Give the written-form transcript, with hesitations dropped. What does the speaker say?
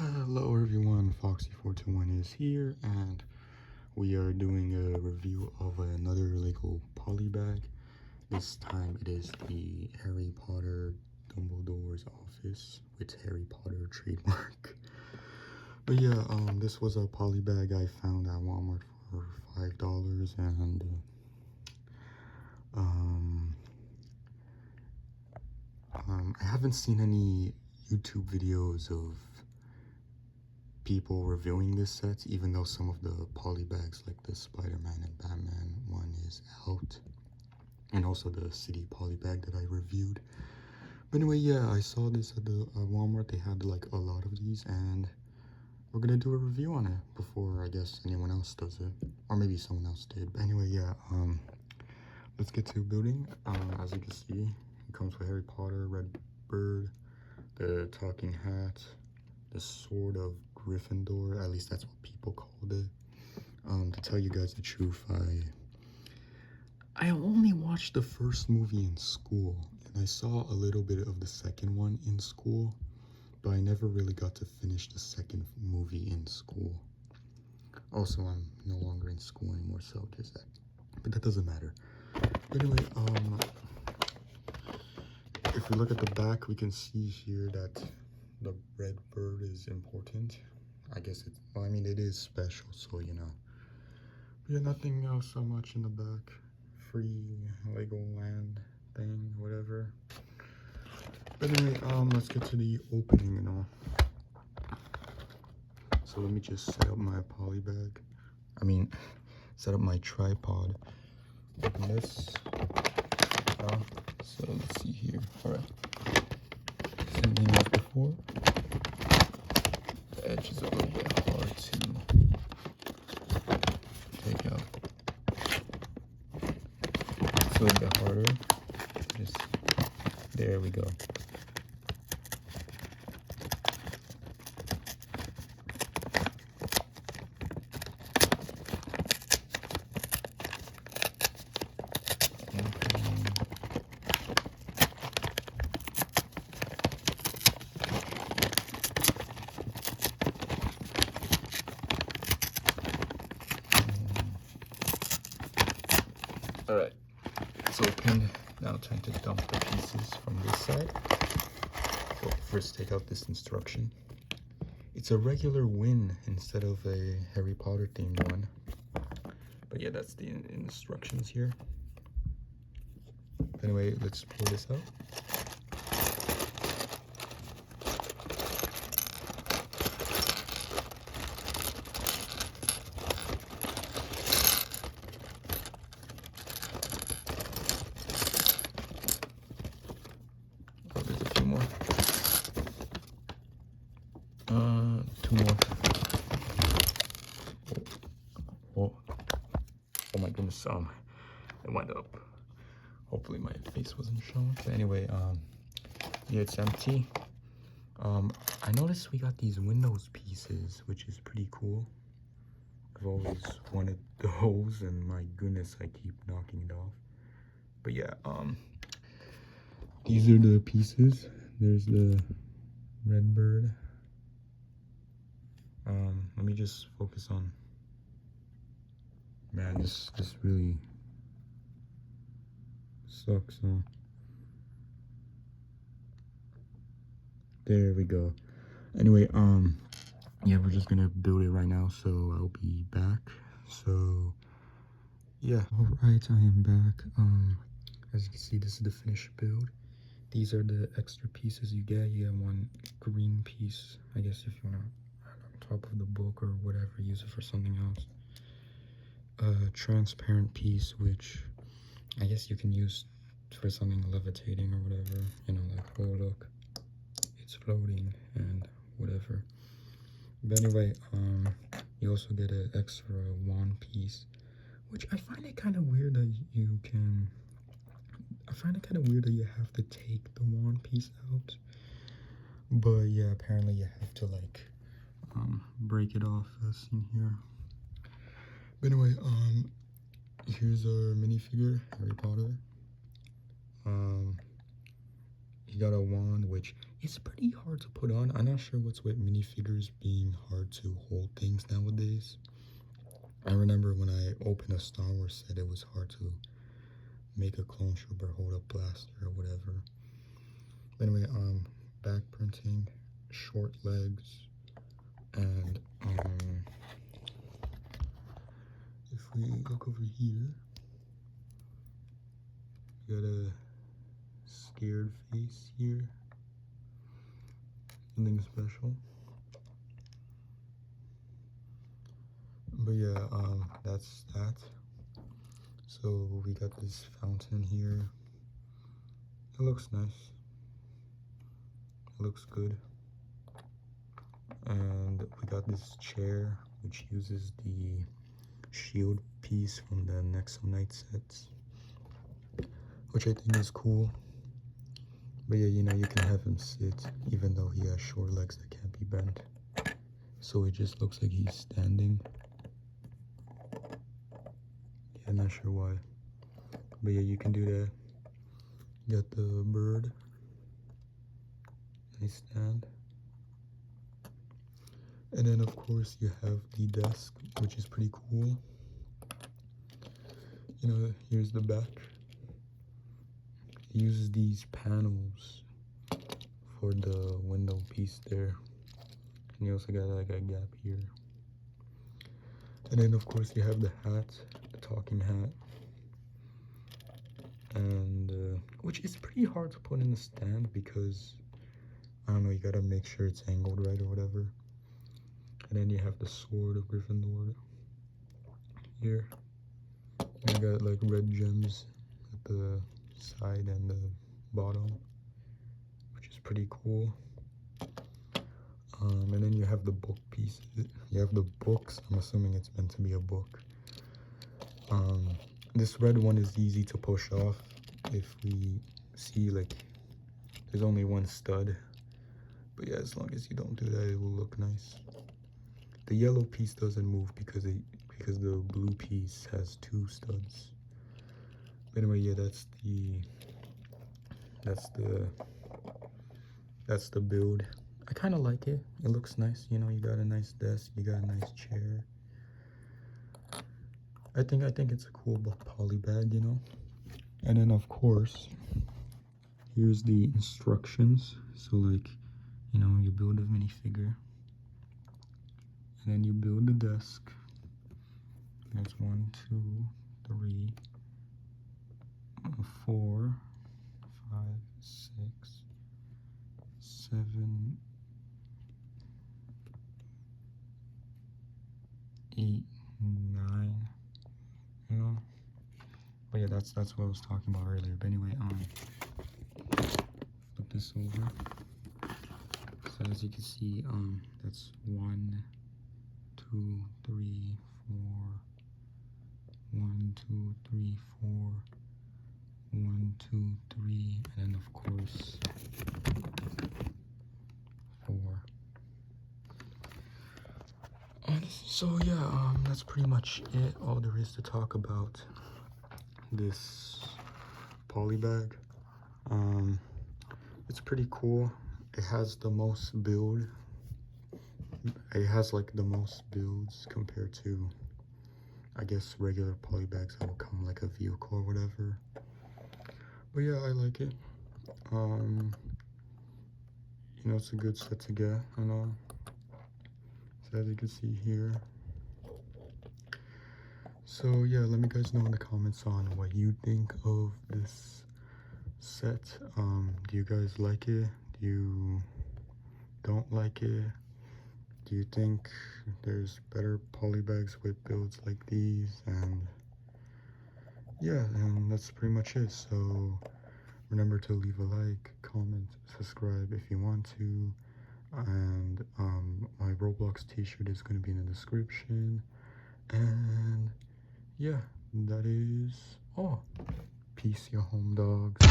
Hello everyone, Foxy421 is here, and we are doing a review of another Lego poly bag. This time it is the Harry Potter Dumbledore's office with Harry Potter trademark. But yeah, this was a poly bag I found at Walmart for $5, and I haven't seen any YouTube videos of people reviewing this set, even though some of the poly bags like the Spider-Man and Batman one is out, and also the City poly bag that I reviewed. But anyway, yeah, I saw this at the Walmart. They had like a lot of these, and we're gonna do a review on it before I guess anyone else does it, or maybe someone else did. But anyway, yeah, let's get to building. As you can see, it comes with Harry Potter, Red Bird, the talking hat, the sword of Gryffindor, at least that's what people called it. To tell you guys the truth, I only watched the first movie in school, and I saw a little bit of the second one in school, but I never really got to finish the second movie in school. Also, I'm no longer in school anymore, so there's that. But that doesn't matter. But anyway, if we look at the back, we can see here that the red bird is important. I guess it's, well, I mean, it is special, so you know. But yeah, nothing else so much in the back. Free Legoland thing, whatever. But anyway, let's get to the opening and all. So let me just set up my poly bag. I mean, set up my tripod. Open this. So let's see here. All right. Same thing as before. The edge is a little bit hard to take out. It's a little bit harder. Just there we go. All right, it's open. Now time to dump the pieces from this side. So first take out this instruction. It's a regular win instead of a Harry Potter themed one. But yeah, that's the instructions here. Anyway, let's pull this out. Oh, there's a few more. Two more. Oh my goodness, it went up. Hopefully my face wasn't shown. But anyway, yeah, it's empty. I noticed we got these Windows pieces, which is pretty cool. I've always wanted those, and my goodness, I keep knocking it off. But yeah, these are the pieces. There's the red bird. Let me just focus on, man, this really sucks, huh? There we go. Anyway, yeah, we're just gonna build it right now, so I'll be back. So yeah, all right, I am back. As you can see, this is the finished build. These are the extra pieces you get. You get one green piece, I guess, if you want to add on top of the book or whatever, use it for something else. A transparent piece, which I guess you can use for something levitating or whatever, you know, like, oh look, it's floating and whatever. But anyway, you also get an extra wand piece, which I find it kind of weird that you can, I find it kind of weird that you have to take the wand piece out. But yeah, apparently you have to like break it off as seen here. But anyway, here's our minifigure, Harry Potter. He got a wand, which it's pretty hard to put on. I'm not sure what's with minifigures being hard to hold things nowadays. I remember when I opened a Star Wars set, it was hard to make a clone trooper hold a blaster or whatever. Anyway, back printing, short legs, and if we look over here, we got a scared face here. Nothing special. But yeah, that's that. So we got this fountain here. It looks nice. It looks good. And we got this chair, which uses the shield piece from the Nexo Knight sets, which I think is cool. But yeah, you know, you can have him sit, even though he has short legs that can't be bent. So it just looks like he's standing. Yeah, not sure why. But yeah, you can do that. You got the bird. Nice stand. And then of course you have the desk, which is pretty cool. You know, here's the back. It uses these panels for the window piece there. And you also got like a gap here. And then of course you have the hat, the talking hat. And which is pretty hard to put in the stand because, I don't know, you gotta make sure it's angled right or whatever. And then you have the sword of Gryffindor here. And you got like red gems at the side and the bottom, which is pretty cool. And then you have the book pieces. You have the books. I'm assuming it's meant to be a book. This red one is easy to push off. If we see like there's only one stud. But yeah, as long as you don't do that, it will look nice. The yellow piece doesn't move because the blue piece has two studs. But anyway, yeah, that's the build. I kind of like it. It looks nice. You know, you got a nice desk, you got a nice chair. I think it's a cool poly bag, you know. And then of course, here's the instructions. So like, you know, you build a minifigure, and then you build the desk. That's 1, 2, 3, 4, 5, 6, 7, 8, 9. You know. But yeah, that's what I was talking about earlier. But anyway, flip this over. So as you can see, that's 1, 2, 3, 4. 1, 2, 3, 4. 1, 2, 3, and then of course 4. So yeah, that's pretty much it. All there is to talk about this poly bag. It's pretty cool. It has the most build. It has like the most builds compared to, I guess, regular poly bags that will come like a vehicle or whatever. But yeah, I like it. You know, it's a good set to get, I know. So as you can see here. So yeah, let me guys know in the comments on what you think of this set. Do you guys like it? Do you don't like it? Do you think there's better poly bags with builds like these? And yeah, and that's pretty much it. So remember to leave a like, comment, subscribe if you want to. And my Roblox t-shirt is going to be in the description. And yeah, that is all. Peace, your home dogs.